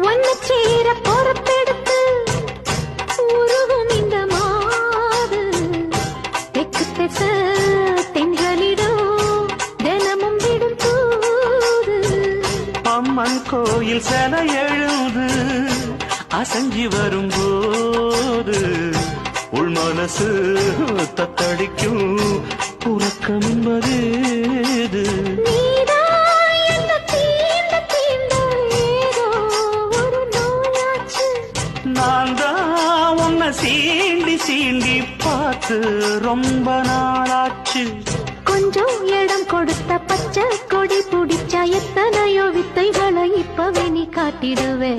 ஒன்னு சேர பொறுப்பெடுத்து உருகும் இந்த மாது தெற்கு திச தென்றலிடும் தினமும் விடும் தூது. அம்மன் கோயில் சில எழுது அசஞ்சி வரும்போது உள் மனசு தத்தடிக்கும் உறக்கம் என்பதேது. நான் தான் உன்னை சீண்டி சீண்டி பார்த்து ரொம்ப நாளாச்சு. கொஞ்சம் இடம் கொடுத்த பச்சை கொடி பிடிச்சா எத்தனையோ வித்தைகளை இப்பவே நீ காட்டிடுவே.